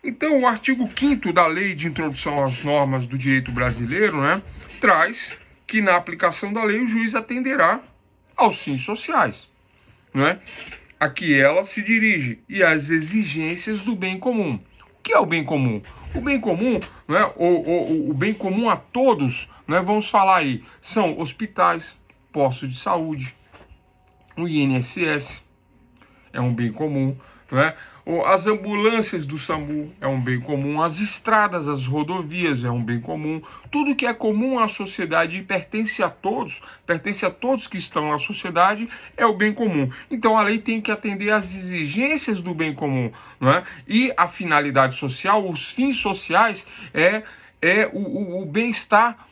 Então, o artigo 5º da Lei de Introdução às Normas do Direito Brasileiro, né, traz que na aplicação da lei o juiz atenderá aos fins sociais, né, a que ela se dirige e às exigências do bem comum. O que é o bem comum? O bem comum, né, o bem comum a todos, né, vamos falar aí, são hospitais, postos de saúde, o INSS é um bem comum, né? As ambulâncias do SAMU é um bem comum, as estradas, as rodovias é um bem comum, tudo que é comum à sociedade e pertence a todos que estão na sociedade, é o bem comum. Então a lei tem que atender às exigências do bem comum, não é? E a finalidade social, os fins sociais, é o bem-estar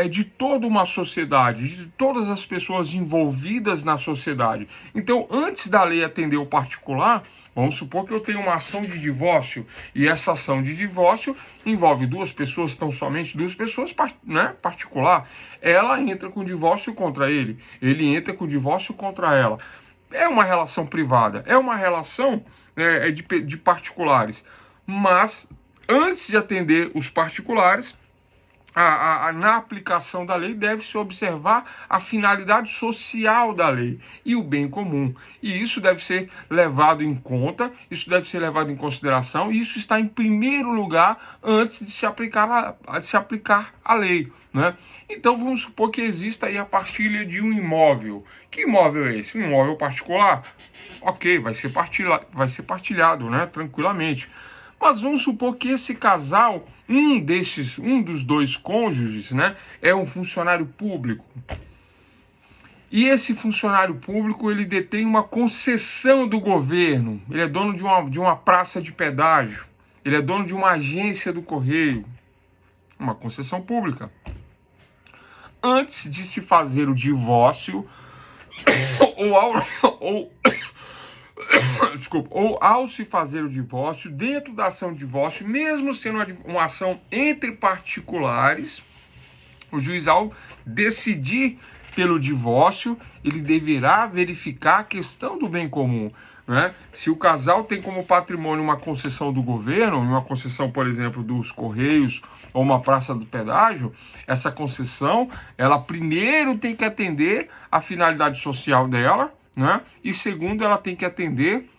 de toda uma sociedade, de todas as pessoas envolvidas na sociedade. Então, antes da lei atender o particular, vamos supor que eu tenho uma ação de divórcio, e essa ação de divórcio envolve duas pessoas, tão somente duas pessoas, né, particular. Ela entra com divórcio contra ele entra com divórcio contra ela. É uma relação privada, é uma relação de particulares. Mas, antes de atender os particulares, na aplicação da lei deve-se observar a finalidade social da lei e o bem comum. E isso deve ser levado em conta, isso deve ser levado em consideração, e isso está em primeiro lugar antes de se aplicar a lei, né? Então vamos supor que exista aí a partilha de um imóvel. Que imóvel é esse? Um imóvel particular? Ok, vai ser partilhado, né? Tranquilamente. Mas vamos supor que esse casal, um dos dois cônjuges, né, é um funcionário público. E esse funcionário público, ele detém uma concessão do governo. Ele é dono de uma praça de pedágio. Ele é dono de uma agência do correio. Uma concessão pública. Antes de se fazer o divórcio, ou ao se fazer o divórcio, dentro da ação de divórcio, mesmo sendo uma ação entre particulares, o juiz, ao decidir pelo divórcio, ele deverá verificar a questão do bem comum, né? Se o casal tem como patrimônio uma concessão do governo, uma concessão, por exemplo, dos Correios ou uma praça do pedágio, essa concessão, ela primeiro tem que atender a finalidade social dela, né? E segundo, ela tem que atender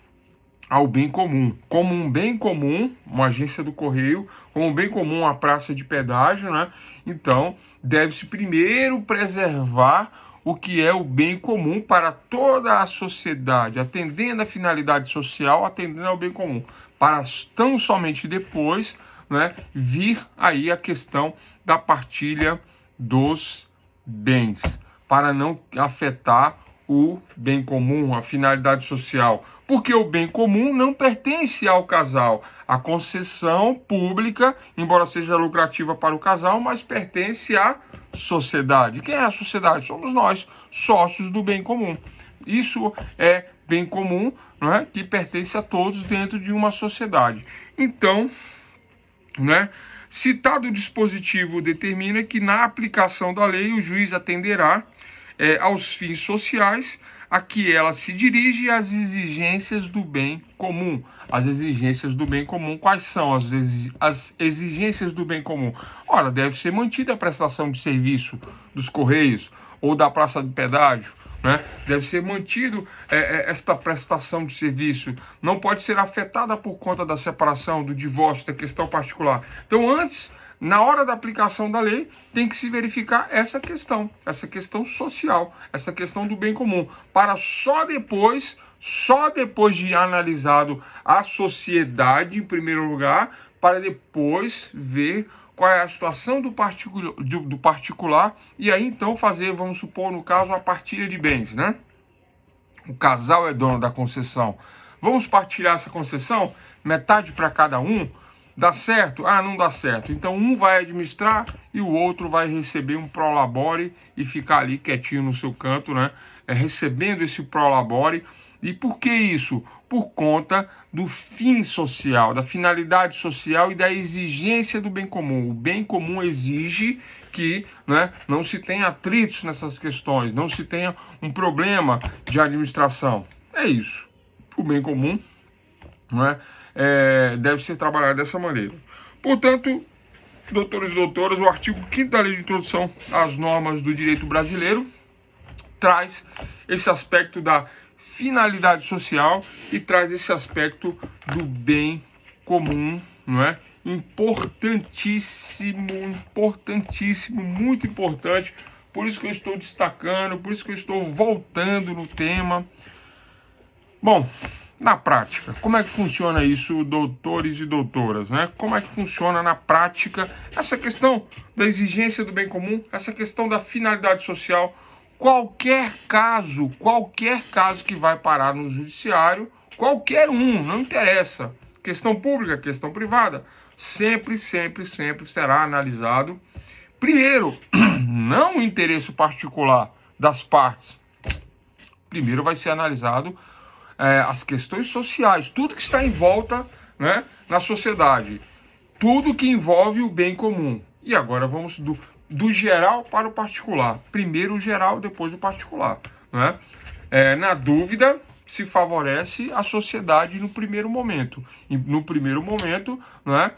ao bem comum. Como um bem comum, uma agência do correio, como um bem comum, uma praça de pedágio, né? Então, deve-se primeiro preservar o que é o bem comum para toda a sociedade, atendendo a finalidade social, atendendo ao bem comum, para tão somente depois, né, vir aí a questão da partilha dos bens, para não afetar o bem comum, a finalidade social, porque o bem comum não pertence ao casal. A concessão pública, embora seja lucrativa para o casal, mas pertence à sociedade. Quem é a sociedade? Somos nós, sócios do bem comum. Isso é bem comum, não é? Que pertence a todos dentro de uma sociedade. Então, né, citado dispositivo determina que na aplicação da lei o juiz atenderá aos fins sociais a que ela se dirige e às exigências do bem comum. As exigências do bem comum, quais são as exigências do bem comum? Ora, deve ser mantida a prestação de serviço dos Correios ou da praça de pedágio, né? Deve ser mantido esta prestação de serviço. Não pode ser afetada por conta da separação, do divórcio, da questão particular. Então, antes, na hora da aplicação da lei, tem que se verificar essa questão social, essa questão do bem comum, para só depois de analisado a sociedade, em primeiro lugar, para depois ver qual é a situação do particular, e aí então fazer, vamos supor, no caso, a partilha de bens, né? O casal é dono da concessão. Vamos partilhar essa concessão? Metade para cada um? Dá certo? Ah, não dá certo. Então um vai administrar e o outro vai receber um prolabore e ficar ali quietinho no seu canto, né? Recebendo esse prolabore. E por que isso? Por conta do fim social, da finalidade social e da exigência do bem comum. O bem comum exige que, né, não se tenha atritos nessas questões, não se tenha um problema de administração. É isso. O bem comum, não é? deve ser trabalhada dessa maneira. Portanto, doutores e doutoras, o artigo 5º da Lei de Introdução às Normas do Direito Brasileiro traz esse aspecto da finalidade social e traz esse aspecto do bem comum, não é? Importantíssimo, importantíssimo, muito importante. Por isso que eu estou destacando, por isso que eu estou voltando no tema. Bom, na prática, como é que funciona isso, doutores e doutoras, né? Como é que funciona na prática essa questão da exigência do bem comum, essa questão da finalidade social? Qualquer caso que vai parar no judiciário, qualquer um, não interessa, questão pública, questão privada, sempre será analisado, primeiro, não o interesse particular das partes, primeiro vai ser analisado as questões sociais, tudo que está em volta, né, na sociedade, tudo que envolve o bem comum. E agora vamos do geral para o particular. Primeiro o geral, depois o particular, né? Na dúvida, se favorece a sociedade no primeiro momento. E no primeiro momento, né,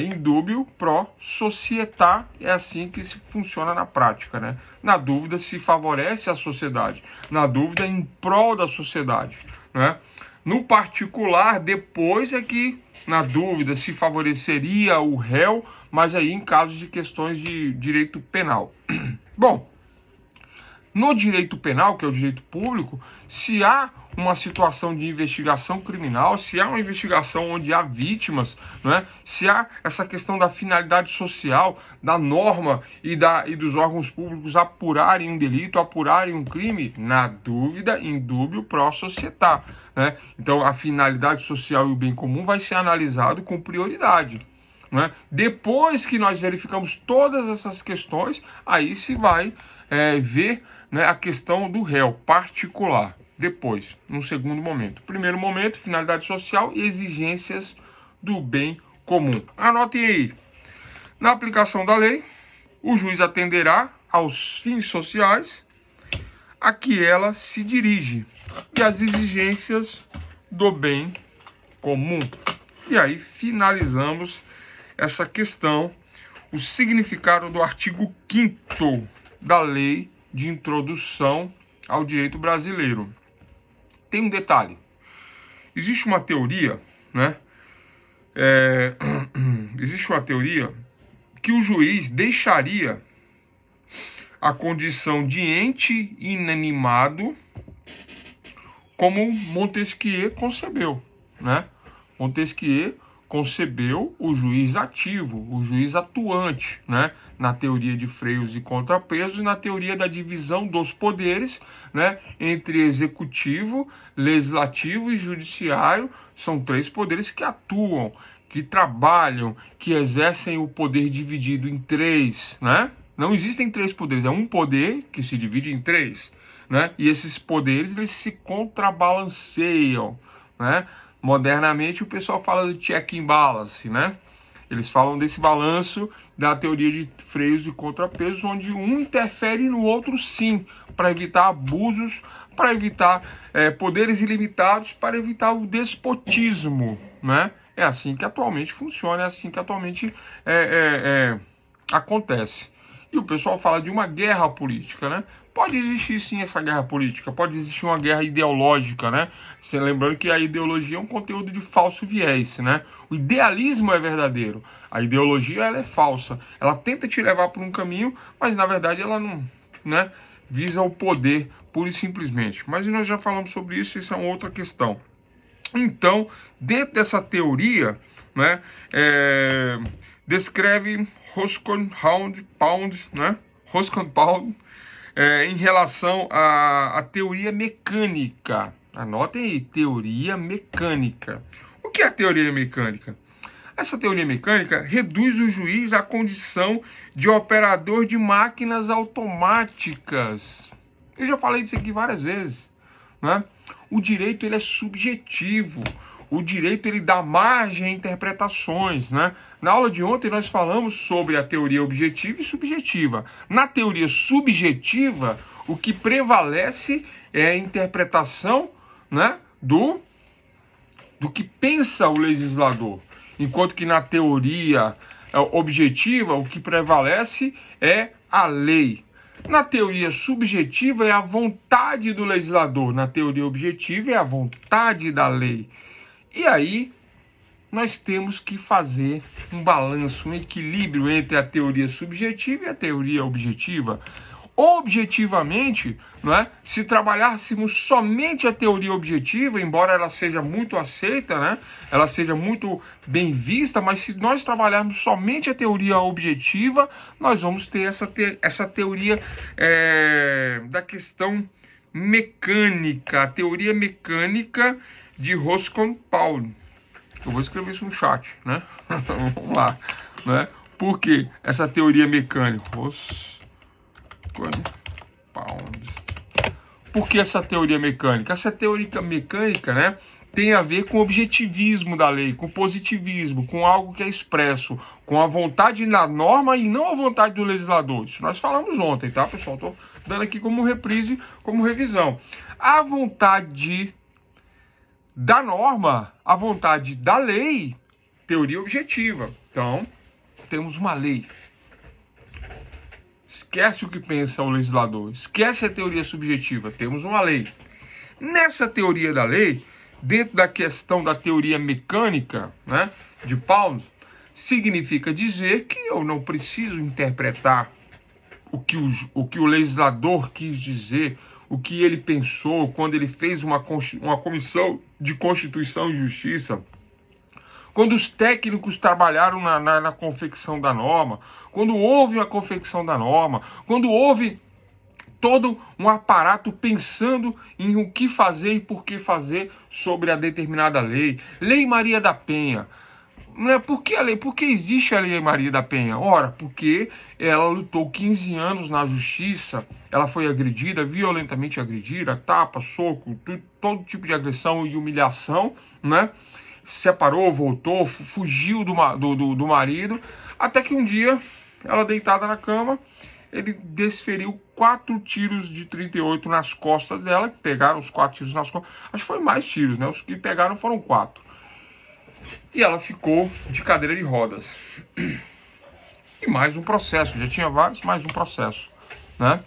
indúbio pro società, é assim que se funciona na prática, né? Na dúvida, se favorece a sociedade. Na dúvida, em prol da sociedade, né? No particular, depois é que, na dúvida, se favoreceria o réu, mas aí em casos de questões de direito penal. Bom, no direito penal, que é o direito público, se há uma situação de investigação criminal, se há uma investigação onde há vítimas, né, se há essa questão da finalidade social, da norma e dos órgãos públicos apurarem um delito, apurarem um crime, na dúvida, indúbio pro società, né? Então, a finalidade social e o bem comum vai ser analisado com prioridade, né? Depois que nós verificamos todas essas questões, aí se vai ver, né, a questão do réu particular. Depois, num segundo momento. Primeiro momento, finalidade social e exigências do bem comum. Anotem aí. Na aplicação da lei, o juiz atenderá aos fins sociais a que ela se dirige e às exigências do bem comum. E aí finalizamos essa questão, o significado do artigo 5º da Lei de Introdução ao Direito Brasileiro. Tem um detalhe. Existe uma teoria, né? Existe uma teoria que o juiz deixaria a condição de ente inanimado como Montesquieu concebeu, né? Montesquieu concebeu o juiz ativo, o juiz atuante, né? Na teoria de freios e contrapesos e na teoria da divisão dos poderes, né? Entre executivo, legislativo e judiciário. São 3 poderes que atuam, que trabalham, que exercem o poder dividido em 3, né? Não existem 3 poderes, é um poder que se divide em 3, né? E esses poderes, eles se contrabalanceiam, né? Modernamente o pessoal fala de check and balance, né? Eles falam desse balanço da teoria de freios e contrapesos, onde um interfere no outro sim, para evitar abusos, para evitar poderes ilimitados, para evitar o despotismo, né? É assim que atualmente funciona, é assim que atualmente acontece. E o pessoal fala de uma guerra política, né? Pode existir sim essa guerra política, pode existir uma guerra ideológica, né? Lembrando que a ideologia é um conteúdo de falso viés, né? O idealismo é verdadeiro, a ideologia ela é falsa. Ela tenta te levar por um caminho, mas na verdade ela não, né, visa o poder pura e simplesmente. Mas nós já falamos sobre isso, isso é uma outra questão. Então, dentro dessa teoria, né, descreve Hoskenhound, né? Hoskenhound, em relação à teoria mecânica. Anotem aí, teoria mecânica. O que é a teoria mecânica? Essa teoria mecânica reduz o juiz à condição de operador de máquinas automáticas. Eu já falei disso aqui várias vezes, né? O direito ele é subjetivo. O direito ele dá margem a interpretações, né? Na aula de ontem nós falamos sobre a teoria objetiva e subjetiva. Na teoria subjetiva, o que prevalece é a interpretação, né, do do que pensa o legislador. Enquanto que na teoria objetiva, o que prevalece é a lei. Na teoria subjetiva é a vontade do legislador, na teoria objetiva é a vontade da lei. E aí nós temos que fazer um balanço, um equilíbrio entre a teoria subjetiva e a teoria objetiva. Objetivamente, não é? Se trabalhássemos somente a teoria objetiva, embora ela seja muito aceita, né? Ela seja muito bem vista, mas se nós trabalharmos somente a teoria objetiva, nós vamos ter essa teoria da questão mecânica, a teoria mecânica de Roscoe-Paul. Eu vou escrever isso no chat, né? Vamos lá, né? Por que essa teoria mecânica? Por que essa teoria mecânica? Essa teoria mecânica, né, tem a ver com o objetivismo da lei, com o positivismo, com algo que é expresso, com a vontade da norma e não a vontade do legislador. Isso nós falamos ontem, tá, pessoal? Estou dando aqui como reprise, como revisão. A vontade da norma, a vontade da lei, teoria objetiva. Então, temos uma lei. Esquece o que pensa o legislador, esquece a teoria subjetiva, temos uma lei. Nessa teoria da lei, dentro da questão da teoria mecânica, né, de Paul, significa dizer que eu não preciso interpretar o que o legislador quis dizer, o que ele pensou quando ele fez uma comissão de Constituição e Justiça, quando os técnicos trabalharam na confecção da norma, quando houve a confecção da norma, quando houve todo um aparato pensando em o que fazer e por que fazer sobre a determinada lei. Lei Maria da Penha. Por que a lei? Por que existe a Lei Maria da Penha? Ora, porque ela lutou 15 anos na justiça, ela foi agredida, violentamente agredida, tapa, soco, todo tipo de agressão e humilhação, né? Separou, voltou, fugiu do marido, até que um dia, ela deitada na cama, ele desferiu 4 tiros de 38 nas costas dela, que pegaram os 4 tiros nas costas. Acho que foi mais tiros, né? Os que pegaram foram 4. E ela ficou de cadeira de rodas. E mais um processo, já tinha vários, mais um processo, né?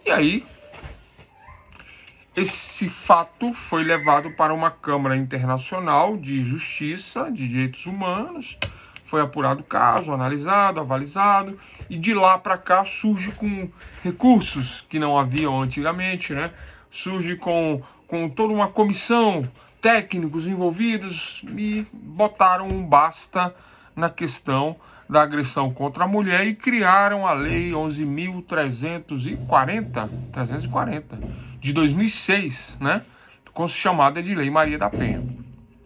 E aí, esse fato foi levado para uma Câmara Internacional de Justiça, de Direitos Humanos, foi apurado o caso, analisado, avalizado, e de lá para cá surge com recursos que não haviam antigamente, né? Surge com toda uma comissão, técnicos envolvidos, e botaram um basta na questão da agressão contra a mulher e criaram a Lei 11.340 de 2006, né? Chamada de Lei Maria da Penha,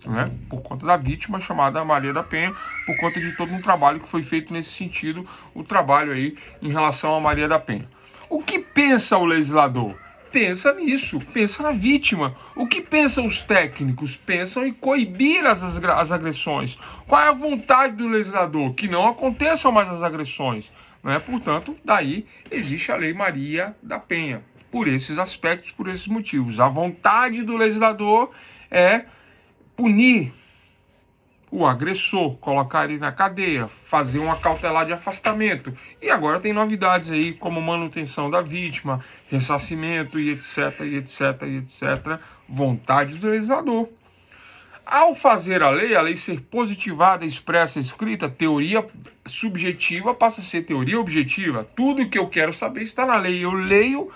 né? Por conta da vítima chamada Maria da Penha, por conta de todo um trabalho que foi feito nesse sentido, o trabalho aí em relação a Maria da Penha. O que pensa o legislador? Pensa nisso, pensa na vítima. O que pensam os técnicos? Pensam em coibir as agressões. Qual é a vontade do legislador? Que não aconteçam mais as agressões, né? Portanto, daí existe a Lei Maria da Penha. Por esses aspectos, por esses motivos. A vontade do legislador é punir o agressor, colocar ele na cadeia, fazer uma cautelar de afastamento. E agora tem novidades aí, como manutenção da vítima, ressarcimento e etc, e etc, e etc. Vontade do legislador. Ao fazer a lei ser positivada, expressa, escrita, teoria subjetiva passa a ser teoria objetiva. Tudo que eu quero saber está na lei. Eu leio,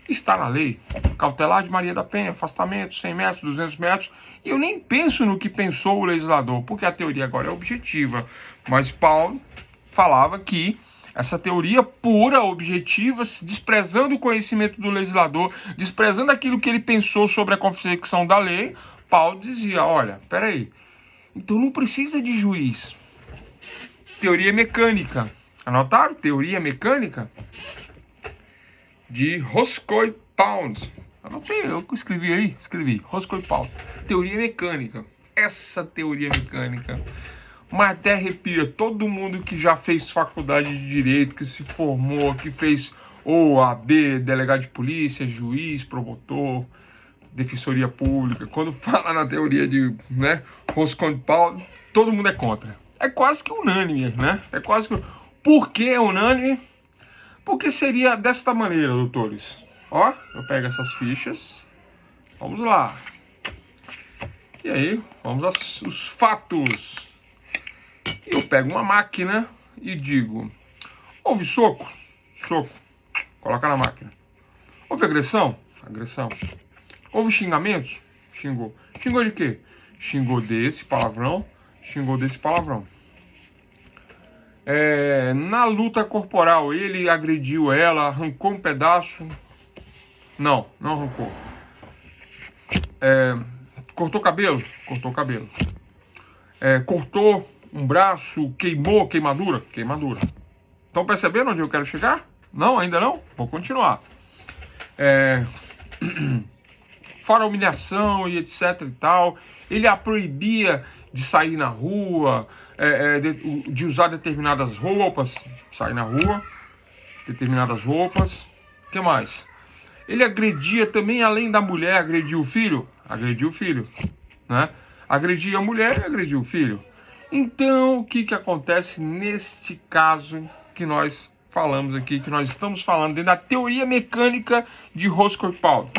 está na lei. Cautelar de Maria da Penha, afastamento, 100 metros, 200 metros. E eu nem penso no que pensou o legislador, porque a teoria agora é objetiva. Mas Paul falava que essa teoria pura, objetiva, desprezando o conhecimento do legislador, desprezando aquilo que ele pensou sobre a confecção da lei, Paul dizia, olha, peraí, então não precisa de juiz. Teoria mecânica. Anotaram? Teoria mecânica de Roscoe-Paul. Anotei, eu escrevi aí, Roscoe-Paul. Teoria mecânica. Essa teoria mecânica. Mas até arrepia todo mundo que já fez faculdade de direito, que se formou, que fez OAB, delegado de polícia, juiz, promotor. Defensoria Pública, quando fala na teoria de, né, Roscoe-Paulo, todo mundo é contra. É quase que unânime, né? É quase que... Por que é unânime? Porque seria desta maneira, doutores. Ó, eu pego essas fichas. Vamos lá. E aí, vamos aos fatos. Eu pego uma máquina e digo: houve soco? Soco. Coloca na máquina. Houve agressão? Agressão. Houve xingamentos? Xingou. Xingou de quê? Xingou desse palavrão, xingou desse palavrão. Na luta corporal, ele agrediu ela, arrancou um pedaço? Não, não arrancou. Cortou cabelo? Cortou cabelo. Cortou um braço, queimou, queimadura? Queimadura. Estão percebendo onde eu quero chegar? Não, ainda não? Vou continuar. Fora a humilhação e etc e tal, ele a proibia de sair na rua, de usar determinadas roupas, sair na rua, determinadas roupas. O que mais? Ele agredia também, além da mulher, agrediu o filho? Agrediu o filho, né? Agredia a mulher e agrediu o filho. Então, o que acontece neste caso que nós falamos aqui, que nós estamos falando dentro da teoria mecânica de Roscoe-Paulo,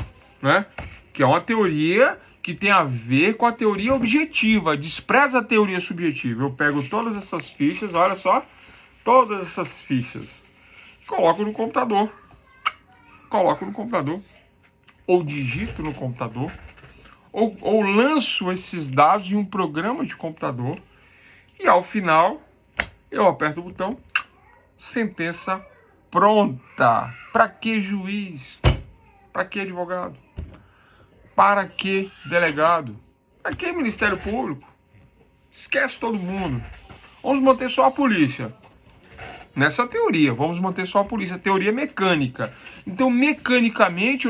né? Que é uma teoria que tem a ver com a teoria objetiva, despreza a teoria subjetiva. Eu pego todas essas fichas, olha só, todas essas fichas, coloco no computador, ou digito no computador, ou lanço esses dados em um programa de computador, e ao final eu aperto o botão, sentença pronta. Para que juiz? Para que advogado? Para que delegado? Para que Ministério Público? Esquece todo mundo. Vamos manter só a polícia. Nessa teoria, vamos manter só a polícia. Teoria mecânica. Então, mecanicamente,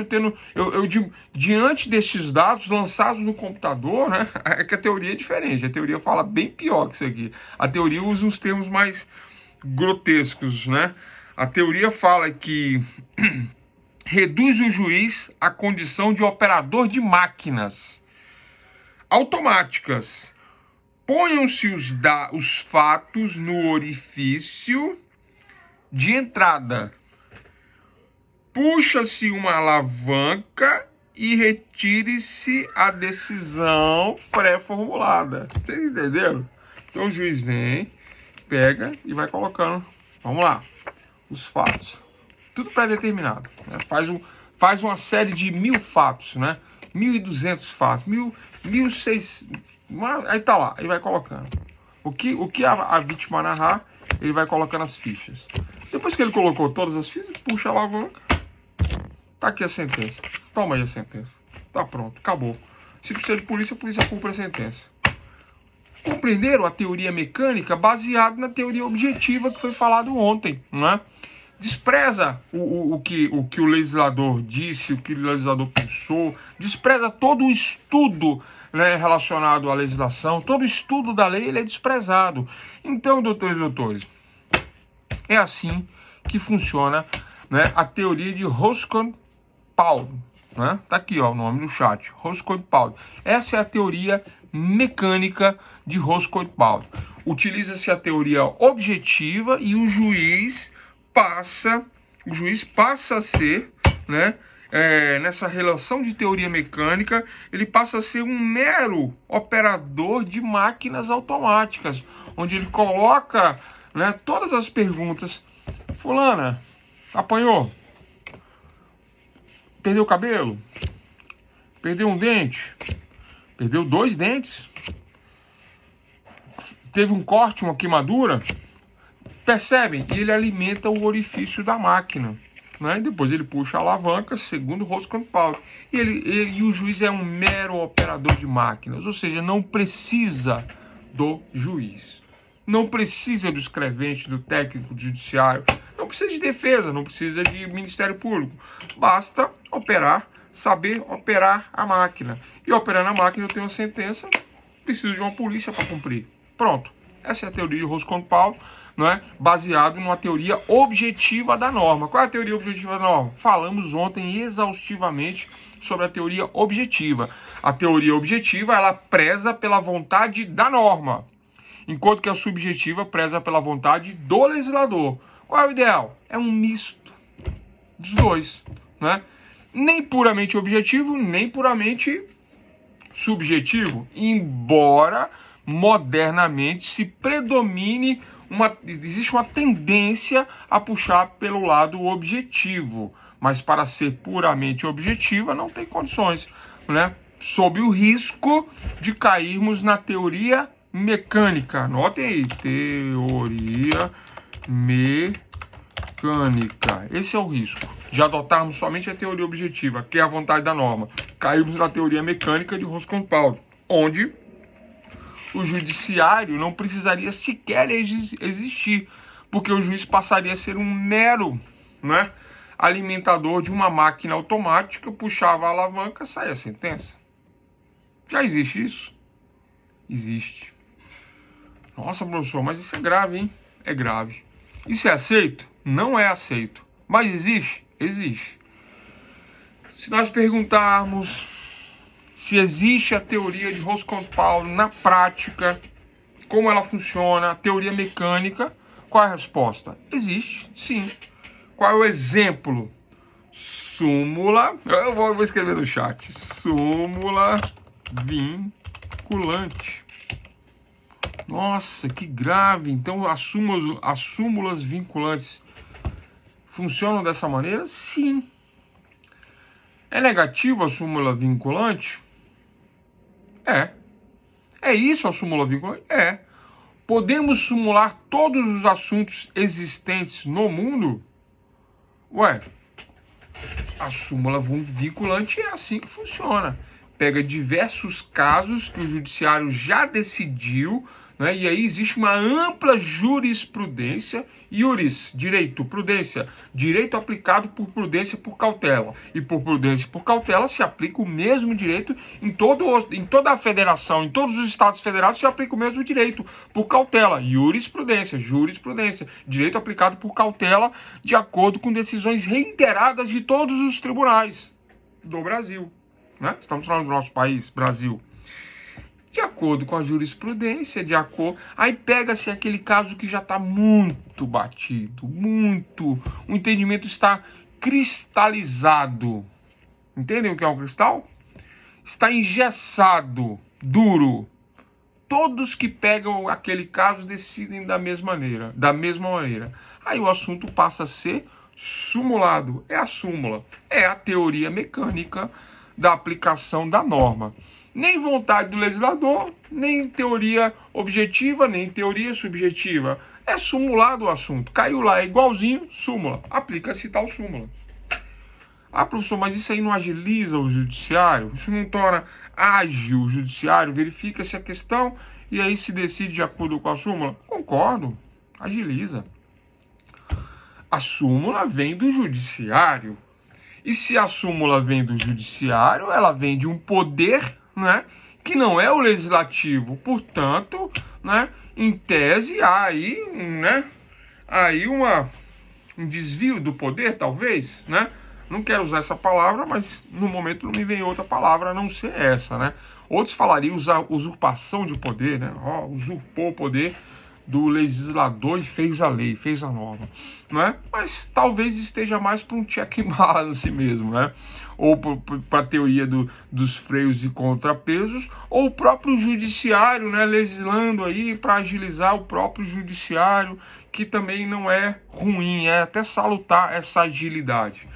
diante desses dados lançados no computador, né? É que a teoria é diferente. A teoria fala bem pior que isso aqui. A teoria usa uns termos mais grotescos, né? A teoria fala que reduz o juiz à condição de operador de máquinas automáticas. Ponham-se os fatos no orifício de entrada. Puxa-se uma alavanca e retire-se a decisão pré-formulada. Vocês entenderam? Então o juiz vem, pega e vai colocando. Vamos lá. Os fatos. Tudo pré-determinado. Né? Faz uma série de 1000 fatos, né? 1.200 fatos, 1.600. Aí tá lá, aí vai colocando. O que a vítima narrar, ele vai colocando as fichas. Depois que ele colocou todas as fichas, puxa a alavanca. Tá aqui a sentença. Toma aí a sentença. Tá pronto, acabou. Se precisa de polícia, a polícia cumpre a sentença. Compreenderam a teoria mecânica baseada na teoria objetiva que foi falado ontem, né? Despreza o que o legislador disse, o que o legislador pensou, despreza todo o estudo, né, relacionado à legislação, todo o estudo da lei ele é desprezado. Então, doutores e doutores, é assim que funciona, né, a teoria de Roscoe-Paulo. Né? Tá aqui ó, o nome no chat, Roscoe-Paulo. Essa é a teoria mecânica de Roscoe-Paulo. Utiliza-se a teoria objetiva e o juiz passa a ser, né, nessa relação de teoria mecânica, ele passa a ser um mero operador de máquinas automáticas, onde ele coloca, né, todas as perguntas. Fulana, apanhou? Perdeu o cabelo? Perdeu um dente? Perdeu 2 dentes? Teve um corte, uma queimadura? Percebem? E ele alimenta o orifício da máquina. Né? Depois ele puxa a alavanca, segundo Roscoe-Paulo. E o juiz é um mero operador de máquinas. Ou seja, não precisa do juiz. Não precisa do escrevente, do técnico do judiciário. Não precisa de defesa, não precisa de Ministério Público. Basta operar, saber operar a máquina. E operando a máquina eu tenho uma sentença, preciso de uma polícia para cumprir. Pronto. Essa é a teoria de Roskopf, não é? Baseado numa teoria objetiva da norma. Qual é a teoria objetiva da norma? Falamos ontem exaustivamente sobre a teoria objetiva. A teoria objetiva, ela preza pela vontade da norma, enquanto que a subjetiva preza pela vontade do legislador. Qual é o ideal? É um misto dos dois, né? Nem puramente objetivo, nem puramente subjetivo, embora modernamente se predomine existe uma tendência a puxar pelo lado objetivo, mas para ser puramente objetiva não tem condições, né? Sob o risco de cairmos na teoria mecânica. Anotem aí, teoria mecânica. Esse é o risco de adotarmos somente a teoria objetiva, que é a vontade da norma. Caímos na teoria mecânica de Roskopf, onde o judiciário não precisaria sequer existir, porque o juiz passaria a ser um mero, né, alimentador de uma máquina automática, puxava a alavanca, saia a sentença. Já existe isso? Existe. Nossa, professor, mas isso é grave, hein? É grave. Isso é aceito? Não é aceito. Mas existe? Existe. Se nós perguntarmos se existe a teoria de Roskopf na prática, como ela funciona, a teoria mecânica, qual é a resposta? Existe, sim. Qual é o exemplo? Súmula, eu vou escrever no chat, súmula vinculante. Nossa, que grave. Então as súmulas vinculantes funcionam dessa maneira? Sim. É negativo a súmula vinculante? É. É isso a súmula vinculante? É. Podemos simular todos os assuntos existentes no mundo? Ué, a súmula vinculante é assim que funciona. Pega diversos casos que o judiciário já decidiu, né? E aí existe uma ampla jurisprudência, iuris, direito, prudência, direito aplicado por prudência por cautela. E por prudência por cautela se aplica o mesmo direito em toda a federação, em todos os estados federados se aplica o mesmo direito por cautela. Jurisprudência, direito aplicado por cautela de acordo com decisões reiteradas de todos os tribunais do Brasil, né? Estamos falando do nosso país, Brasil. De acordo com a jurisprudência, aí pega-se aquele caso que já está muito batido, o entendimento está cristalizado. Entendem o que é um cristal? Está engessado, duro. Todos que pegam aquele caso decidem da mesma maneira. Aí o assunto passa a ser sumulado. É a súmula, é a teoria mecânica da aplicação da norma. Nem vontade do legislador, nem teoria objetiva, nem teoria subjetiva. É sumulado o assunto. Caiu lá, é igualzinho, súmula. Aplica-se tal súmula. Ah, professor, mas isso aí não agiliza o judiciário? Isso não torna ágil o judiciário? Verifica-se a questão e aí se decide de acordo com a súmula? Concordo, agiliza. A súmula vem do judiciário. E se a súmula vem do judiciário, ela vem de um poder, né, que não é o legislativo. Portanto, né, em tese, há aí, né, um desvio do poder, talvez, né? Não quero usar essa palavra, mas no momento não me vem outra palavra a não ser essa, né? Outros falariam usurpação de poder, né? Usurpou o poder do legislador e fez a lei, fez a norma, não é? Mas talvez esteja mais para um check and balance mesmo, né? Ou para a teoria dos freios e contrapesos, ou o próprio judiciário, né? Legislando aí para agilizar o próprio judiciário, que também não é ruim, é até salutar essa agilidade.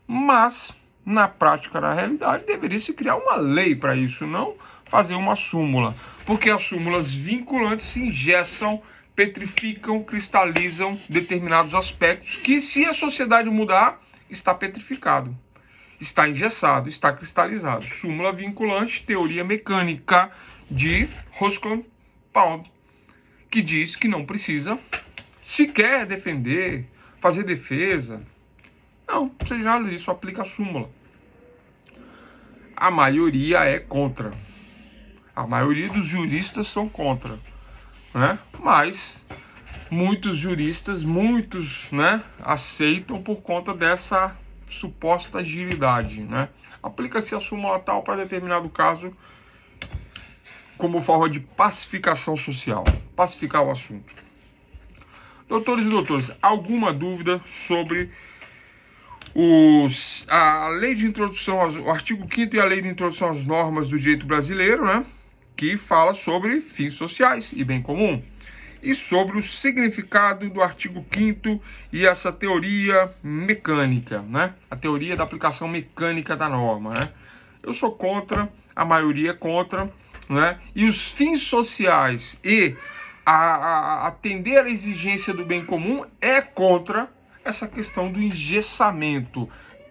Mas, na prática, na realidade, deveria se criar uma lei para isso, não fazer uma súmula, porque as súmulas vinculantes se engessam, petrificam, cristalizam determinados aspectos que, se a sociedade mudar, está petrificado, está engessado, está cristalizado. Súmula vinculante, teoria mecânica de Roskopf, que diz que não precisa sequer defender, fazer defesa. Não, você já isso aplica a súmula. A maioria é contra. A maioria dos juristas são contra. né? Mas muitos juristas, né, aceitam por conta dessa suposta agilidade, né? Aplica-se a súmula tal para determinado caso como forma de pacificação social, pacificar o assunto. Doutores e doutoras, alguma dúvida sobre a lei de introdução, o artigo 5º e a lei de introdução às normas do direito brasileiro, né, que fala sobre fins sociais e bem comum, e sobre o significado do artigo 5º e essa teoria mecânica, né, a teoria da aplicação mecânica da norma, né? Eu sou contra, a maioria é contra, né, e os fins sociais e atender à exigência do bem comum é contra essa questão do engessamento,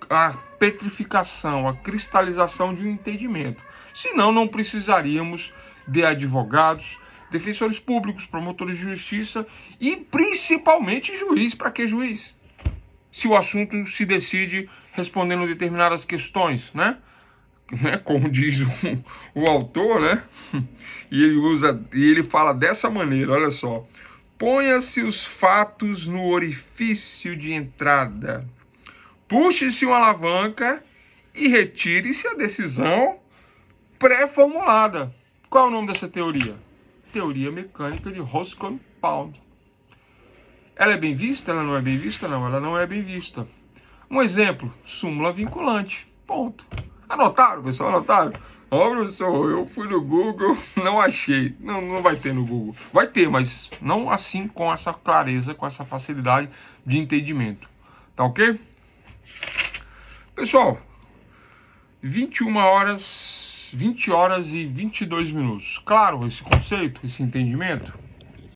a petrificação, a cristalização de um entendimento. Senão, não precisaríamos de advogados, defensores públicos, promotores de justiça e principalmente juiz. Para que juiz? Se o assunto se decide respondendo determinadas questões, né? Como diz o autor, né? E ele fala dessa maneira, olha só. Ponha-se os fatos no orifício de entrada. Puxe-se uma alavanca e retire-se a decisão pré-formulada. Qual é o nome dessa teoria? Teoria mecânica de Hoskin-Pound. Ela é bem vista? Ela não é bem vista? Não, ela não é bem vista. Um exemplo, súmula vinculante. Ponto. Anotaram, pessoal? Anotaram? Ó, professor, eu fui no Google, não achei. Não vai ter no Google. Vai ter, mas não assim com essa clareza, com essa facilidade de entendimento. Tá ok? Pessoal, 20 horas e 22 minutos. Claro esse conceito, esse entendimento?